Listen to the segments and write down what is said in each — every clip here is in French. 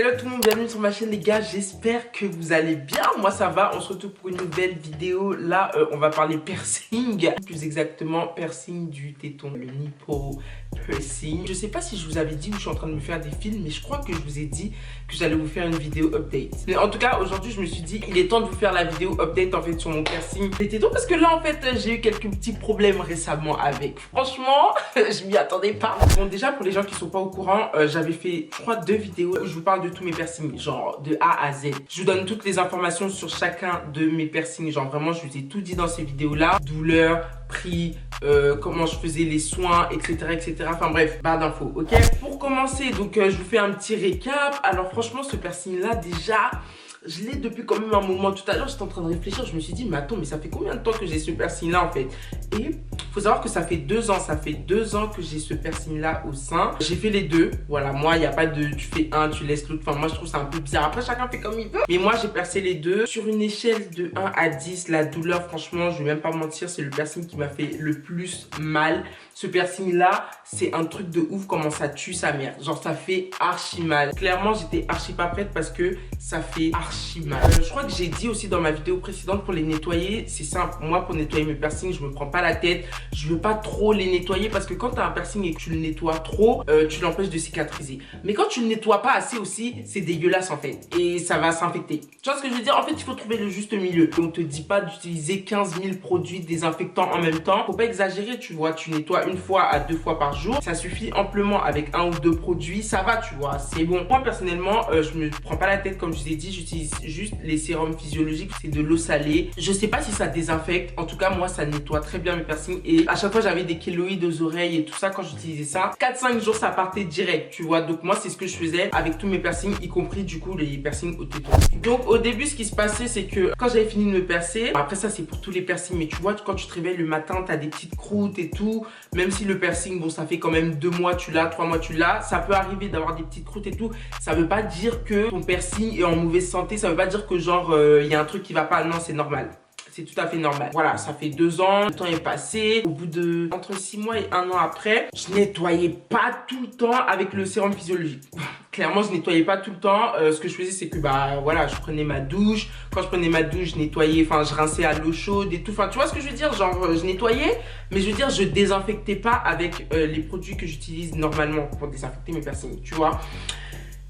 Hello tout le monde, bienvenue sur ma chaîne les gars, j'espère que vous allez bien. Moi ça va, on se retrouve pour une nouvelle vidéo. Là on va parler piercing, plus exactement piercing du téton, le nipple piercing. Je sais pas si je vous avais dit où je suis en train de me faire des fils, mais je crois que je vous ai dit que j'allais vous faire une vidéo update. Mais en tout cas aujourd'hui je me suis dit il est temps de vous faire la vidéo update en fait sur mon piercing des tétons, parce que là en fait j'ai eu quelques petits problèmes récemment avec. Franchement je m'y attendais pas. Bon, déjà pour les gens qui sont pas au courant, j'avais fait je crois 2 vidéos où je vous parle de tous mes piercings, genre de A à Z. Je vous donne toutes les informations sur chacun de mes piercings, genre vraiment je vous ai tout dit dans ces vidéos là. Douleur, prix, comment je faisais les soins, etc. Enfin bref, barre d'infos, ok. Pour commencer, donc je vous fais un petit récap. Alors franchement ce piercing là déjà, je l'ai depuis quand même un moment. Tout à l'heure j'étais en train de réfléchir, je me suis dit mais attends, mais ça fait combien de temps que j'ai ce piercing là en fait? Et faut savoir que ça fait 2 ans, que j'ai ce piercing là au sein. J'ai fait les deux, voilà, moi il n'y a pas de tu fais un, tu laisses l'autre, enfin moi je trouve ça un peu bizarre, après chacun fait comme il veut. Mais moi j'ai percé les deux. Sur une échelle de 1 à 10, la douleur franchement je vais même pas mentir, c'est le piercing qui m'a fait le plus mal. Ce piercing là, c'est un truc de ouf comment ça tue sa mère, genre ça fait archi mal. Clairement j'étais archi pas prête parce que ça fait archi mal. Je crois que j'ai dit aussi dans ma vidéo précédente, pour les nettoyer c'est simple. Moi pour nettoyer mes piercings je me prends pas la tête, je veux pas trop les nettoyer parce que quand tu as un piercing et que tu le nettoies trop, tu l'empêches de cicatriser. Mais quand tu le nettoies pas assez aussi, c'est dégueulasse en fait et ça va s'infecter. Tu vois ce que je veux dire? En fait il faut trouver le juste milieu. On te dit pas d'utiliser 15 000 produits désinfectants en même temps, faut pas exagérer, tu vois. Tu nettoies 1 fois à 2 fois par jour, ça suffit amplement avec 1 ou 2 produits, ça va, tu vois, c'est bon. Moi personnellement je me prends pas la tête, comme je vous ai dit, j'utilise juste les sérums physiologiques, c'est de l'eau salée. Je sais pas si ça désinfecte, en tout cas moi ça nettoie très bien mes piercings et à chaque fois j'avais des kéloïdes aux oreilles et tout ça. Quand j'utilisais ça, 4-5 jours ça partait direct, tu vois. Donc moi c'est ce que je faisais avec tous mes piercings, y compris du coup les piercings au téton. Donc au début ce qui se passait c'est que quand j'avais fini de me percer, après ça c'est pour tous les piercings, mais tu vois quand tu te réveilles le matin t'as des petites croûtes et tout, même si le piercing bon ça fait quand même 2 mois tu l'as, 3 mois tu l'as, ça peut arriver d'avoir des petites croûtes et tout. Ça veut pas dire que ton piercing est en mauvaise santé, ça veut pas dire que genre y a un truc qui va pas, non c'est normal. C'est tout à fait normal. Voilà, ça fait 2 ans, le temps est passé. Au bout de entre 6 mois et 1 an après, je nettoyais pas tout le temps avec le sérum physiologique. Clairement, je nettoyais pas tout le temps. Ce que je faisais, c'est que bah voilà, je prenais ma douche. Quand je prenais ma douche, je nettoyais, enfin je rinçais à l'eau chaude et tout. Enfin, tu vois ce que je veux dire? Genre, je nettoyais, mais je veux dire, je désinfectais pas avec les produits que j'utilise normalement pour désinfecter mes piercings, tu vois.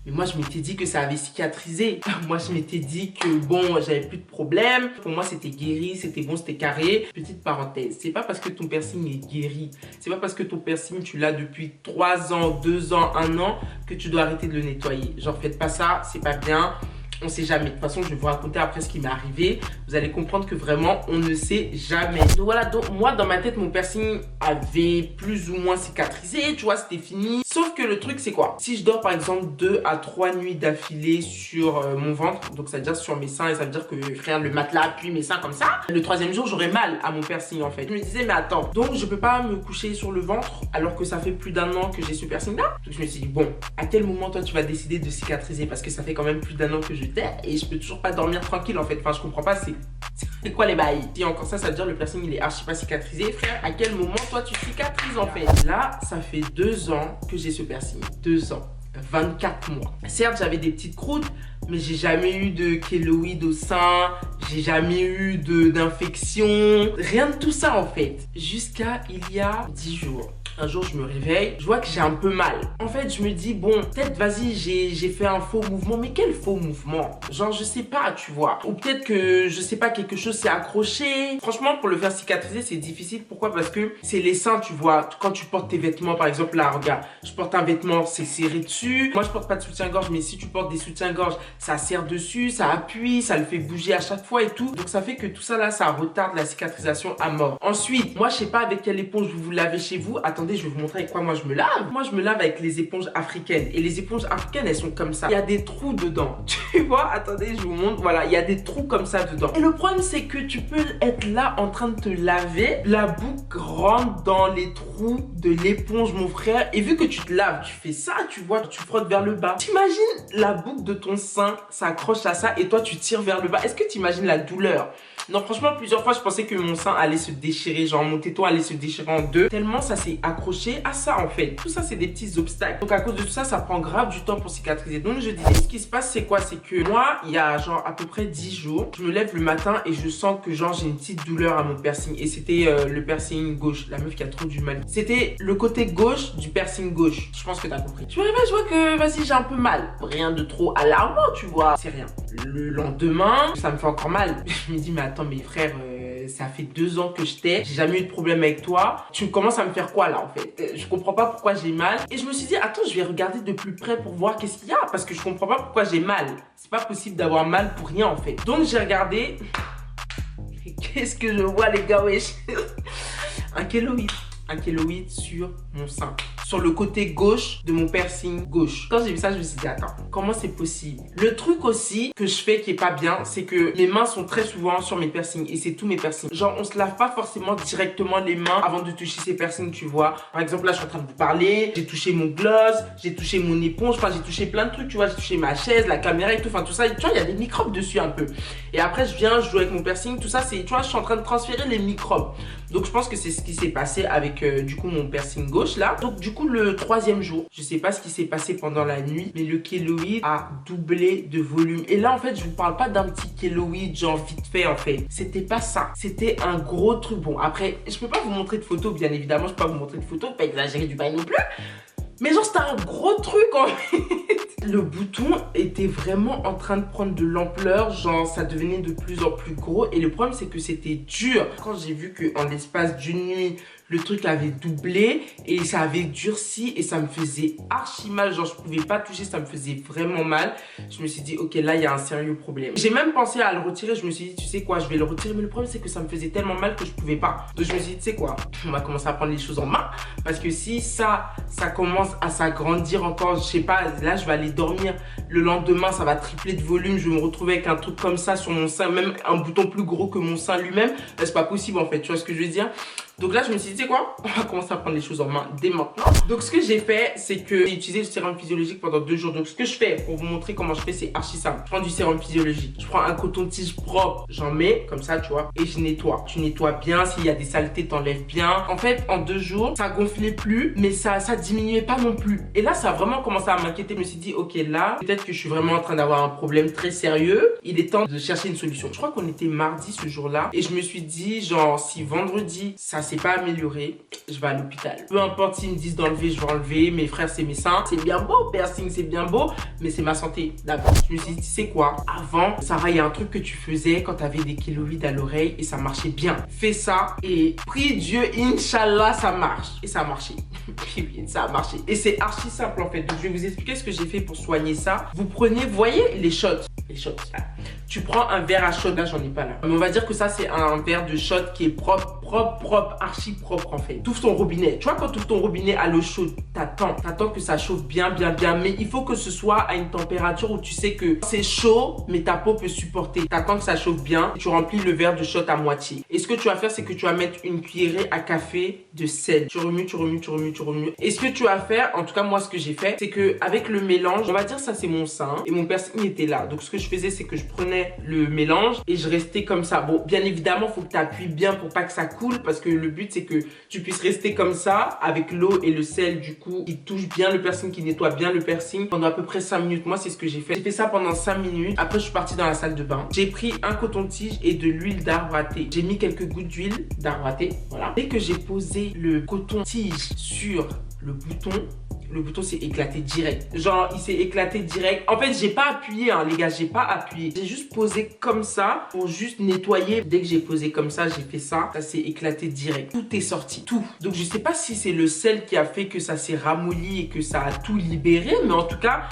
Mais moi, je m'étais dit que ça avait cicatrisé. Moi, je m'étais dit que bon, j'avais plus de problème. Pour moi, c'était guéri, c'était bon, c'était carré. Petite parenthèse, c'est pas parce que ton piercing est guéri, c'est pas parce que ton piercing, tu l'as depuis 3 ans, 2 ans, 1 an, que tu dois arrêter de le nettoyer. Genre, faites pas ça, c'est pas bien. On sait jamais. De toute façon, je vais vous raconter après ce qui m'est arrivé. Vous allez comprendre que vraiment, on ne sait jamais. Donc voilà, donc moi, dans ma tête, mon piercing avait plus ou moins cicatrisé. Tu vois, c'était fini. Sauf que le truc, c'est quoi? Si je dors, par exemple, 2 à 3 nuits d'affilée sur mon ventre, donc ça veut dire sur mes seins, et ça veut dire que je regarde le matelas, appuie mes seins comme ça, le 3e jour, j'aurais mal à mon piercing, en fait. Je me disais, mais attends, donc je peux pas me coucher sur le ventre alors que ça fait plus d'1 an que j'ai ce piercing-là? Donc je me suis dit, bon, à quel moment, toi, tu vas décider de cicatriser? Parce que ça fait quand même plus d'1 an que je et je peux toujours pas dormir tranquille en fait. Enfin je comprends pas, c'est quoi les bails? Si encore ça veut dire le piercing il est archi pas cicatrisé. Frère, à quel moment toi tu cicatrises en fait? Là ça fait 2 ans que j'ai ce piercing. 2 ans, 24 mois. Certes j'avais des petites croûtes, mais j'ai jamais eu de kéloïdes au sein, j'ai jamais eu d'infection, rien de tout ça en fait. Jusqu'à il y a 10 jours. Un jour, je me réveille, je vois que j'ai un peu mal. En fait, je me dis, bon, peut-être, vas-y, j'ai fait un faux mouvement. Mais quel faux mouvement? Genre, je sais pas, tu vois. Ou peut-être que, je sais pas, quelque chose s'est accroché. Franchement, pour le faire cicatriser, c'est difficile. Pourquoi? Parce que c'est les seins, tu vois. Quand tu portes tes vêtements, par exemple, là, regarde, je porte un vêtement, c'est serré dessus. Moi, je porte pas de soutien-gorge, mais si tu portes des soutiens-gorge, ça serre dessus, ça appuie, ça le fait bouger à chaque fois et tout. Donc, ça fait que tout ça, là, ça retarde la cicatrisation à mort. Ensuite, moi, je sais pas avec quelle éponge vous vous lavez chez vous. Attendez, je vais vous montrer avec quoi moi je me lave. Moi je me lave avec les éponges africaines. Et les éponges africaines elles sont comme ça. Il y a des trous dedans. Tu vois, attendez je vous montre. Voilà, il y a des trous comme ça dedans. Et le problème c'est que tu peux être là en train de te laver. La boucle rentre dans les trous de l'éponge mon frère. Et vu que tu te laves, tu fais ça, tu vois, tu frottes vers le bas. T'imagines la boucle de ton sein s'accroche à ça et toi tu tires vers le bas. Est-ce que tu imagines la douleur? Non franchement plusieurs fois je pensais que mon sein allait se déchirer. Genre mon téton allait se déchirer en deux. Tellement ça s'est accroché accroché à ça en fait. Tout ça c'est des petits obstacles. Donc à cause de tout ça, ça prend grave du temps pour cicatriser. Donc je disais, ce qui se passe c'est quoi? C'est que moi, il y a genre à peu près 10 jours, je me lève le matin et je sens que genre j'ai une petite douleur à mon piercing. Et c'était le piercing gauche. La meuf qui a trop du mal. C'était le côté gauche du piercing gauche. Je pense que t'as compris. Tu vois, je vois que vas-y, j'ai un peu mal. Rien de trop alarmant, tu vois. C'est rien. Le lendemain, ça me fait encore mal. Je me dis, mais attends, mes frères, ça fait 2 ans que je t'ai. J'ai jamais eu de problème avec toi. Tu commences à me faire quoi là en fait? Je comprends pas pourquoi j'ai mal. Et je me suis dit, attends, je vais regarder de plus près pour voir qu'est-ce qu'il y a. Parce que je comprends pas pourquoi j'ai mal. C'est pas possible d'avoir mal pour rien en fait. Donc j'ai regardé. Qu'est-ce que je vois les gars, wesh? Un kéloïde sur mon sein. Sur le côté gauche de mon piercing gauche. Quand j'ai vu ça, je me suis dit, attends, comment c'est possible? Le truc aussi que je fais qui est pas bien, c'est que mes mains sont très souvent sur mes piercings. Et c'est tous mes piercings. Genre, on se lave pas forcément directement les mains avant de toucher ses piercings, tu vois. Par exemple, là, je suis en train de vous parler. J'ai touché mon gloss, j'ai touché mon éponge. Enfin, j'ai touché plein de trucs, tu vois. J'ai touché ma chaise, la caméra et tout. Enfin, tout ça, tu vois, il y a des microbes dessus un peu. Et après, je viens, je joue avec mon piercing. Tout ça, c'est, tu vois, je suis en train de transférer les microbes. Donc, je pense que c'est ce qui s'est passé avec, du coup, mon piercing gauche, là. Donc, du coup, le 3e jour, je sais pas ce qui s'est passé pendant la nuit, mais le kéloïde a doublé de volume. Et là, en fait, je vous parle pas d'un petit kéloïde, genre vite fait, en fait. C'était pas ça. C'était un gros truc. Bon, après, je peux pas vous montrer de photos, bien évidemment. Je peux pas vous montrer de photos, pas exagérer du bail non plus. Mais genre, c'était un gros truc, en fait. Le bouton était vraiment en train de prendre de l'ampleur. Genre, ça devenait de plus en plus gros. Et le problème, c'est que c'était dur. Quand j'ai vu qu'en l'espace d'une nuit, le truc avait doublé et ça avait durci et ça me faisait archi mal. Genre, je pouvais pas toucher, ça me faisait vraiment mal. Je me suis dit, ok, là, il y a un sérieux problème. J'ai même pensé à le retirer. Je me suis dit, tu sais quoi, je vais le retirer. Mais le problème, c'est que ça me faisait tellement mal que je pouvais pas. Donc, je me suis dit, tu sais quoi, on va commencer à prendre les choses en main. Parce que si ça commence à s'agrandir encore, je sais pas, là, je vais aller dormir. Le lendemain, ça va tripler de volume. Je vais me retrouver avec un truc comme ça sur mon sein, même un bouton plus gros que mon sein lui-même. C'est pas possible, en fait. Tu vois ce que je veux dire? Donc là, je me suis dit, tu sais quoi, on va commencer à prendre les choses en main dès maintenant. Donc ce que j'ai fait, c'est que j'ai utilisé le sérum physiologique pendant 2 jours. Donc ce que je fais, pour vous montrer comment je fais, c'est archi simple. Je prends du sérum physiologique. Je prends un coton-tige propre. J'en mets, comme ça, tu vois, et je nettoie. Tu nettoies bien. S'il y a des saletés, t'enlèves bien. En fait, en 2 jours, ça gonflait plus, mais ça diminuait pas non plus. Et là, ça a vraiment commencé à m'inquiéter. Je me suis dit, ok, là, peut-être que je suis vraiment en train d'avoir un problème très sérieux. Il est temps de chercher une solution. Je crois qu'on était mardi ce jour-là. Et je me suis dit, genre, si vendredi, ça s'est pas amélioré, je vais à l'hôpital. Peu importe s'ils me disent d'enlever, je vais enlever. Mes frères, c'est mes seins. C'est bien beau, piercing, c'est bien beau, mais c'est ma santé d'abord. Je me suis dit, tu sais quoi, avant, Sarah, il y a un truc que tu faisais quand tu avais des kéloïdes à l'oreille et ça marchait bien. Fais ça et prie Dieu, Inch'Allah, ça marche. Et ça a marché. Ça a marché. Et c'est archi simple en fait. Donc, je vais vous expliquer ce que j'ai fait pour soigner ça. Vous prenez, vous voyez, les shots. Les shots. Là. Tu prends un verre à shot. Là, j'en ai pas là. Mais on va dire que ça, c'est un verre de shot qui est propre, archi propre en fait. T'ouvres ton robinet. Tu vois, quand tu ouvres ton robinet à l'eau chaude, t'attends que ça chauffe bien. Mais il faut que ce soit à une température où tu sais que c'est chaud, mais ta peau peut supporter. T'attends que ça chauffe bien. Tu remplis le verre de shot à moitié. Et ce que tu vas faire, c'est que tu vas mettre une cuillerée à café de sel. Tu remues. Et ce que tu vas faire, en tout cas, moi, ce que j'ai fait, c'est que avec le mélange, on va dire ça, c'est mon sein. Et mon piercing était là. Donc, ce que je faisais, c'est que je prenais le mélange et je restais comme ça. Bon, bien évidemment, il faut que tu appuies bien pour pas que ça coule parce que le but, c'est que tu puisses rester comme ça avec l'eau et le sel, du coup, qui touche bien le piercing, qui nettoie bien le piercing pendant à peu près 5 minutes. Moi, c'est ce que j'ai fait. J'ai fait ça pendant 5 minutes. Après, je suis partie dans la salle de bain. J'ai pris un coton-tige et de l'huile d'arbre à thé. J'ai mis quelques gouttes d'huile d'arbre à thé. Voilà. Dès que j'ai posé le coton-tige sur le bouton s'est éclaté direct. Genre, il s'est éclaté direct. En fait, j'ai pas appuyé, hein, les gars, j'ai pas appuyé. J'ai juste posé comme ça pour juste nettoyer. Dès que j'ai posé comme ça, j'ai fait ça. Ça s'est éclaté direct. Tout est sorti, tout. Donc, je sais pas si c'est le sel qui a fait que ça s'est ramolli et que ça a tout libéré. Mais en tout cas,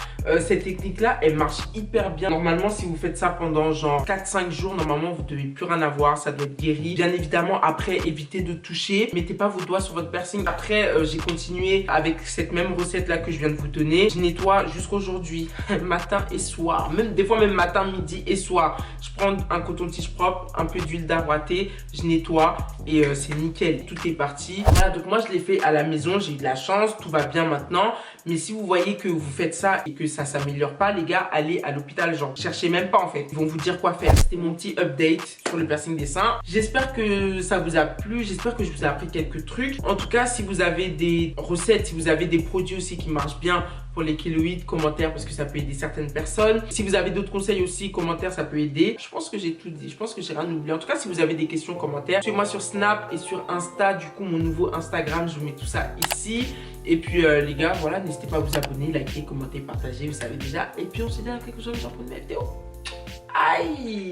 cette technique-là, elle marche hyper bien. Normalement, si vous faites ça pendant genre 4-5 jours, normalement, vous devez plus rien avoir. Ça doit être guéri. Bien évidemment, après, évitez de toucher. Mettez pas vos doigts sur votre piercing. Après, j'ai continué avec cette même recette recettes là que je viens de vous donner. Je nettoie jusqu'aujourd'hui, matin et soir. Même des fois même matin, midi et soir. Je prends un coton-tige propre, un peu d'huile d'arbre à thé, je nettoie et c'est nickel. Tout est parti. Voilà, donc moi je l'ai fait à la maison. J'ai eu de la chance, tout va bien maintenant. Mais si vous voyez que vous faites ça et que ça s'améliore pas, les gars, allez à l'hôpital. Genre, cherchez même pas en fait. Ils vont vous dire quoi faire. C'était mon petit update sur le piercing des seins. J'espère que ça vous a plu. J'espère que je vous ai appris quelques trucs. En tout cas, si vous avez des recettes, si vous avez des produits aussi qui marchent bien pour les kéloïdes, commentaires parce que ça peut aider certaines personnes. Si vous avez d'autres conseils aussi, commentaires, ça peut aider. Je pense que j'ai tout dit. Je pense que j'ai rien oublié. En tout cas, si vous avez des questions, commentaires, suivez-moi sur Snap et sur Insta. Du coup, mon nouveau Instagram, je vous mets tout ça ici. Et puis les gars, voilà, n'hésitez pas à vous abonner, liker, commenter, partager, vous savez déjà. Et puis on se dit à quelque chose dans une vidéo. Aïe!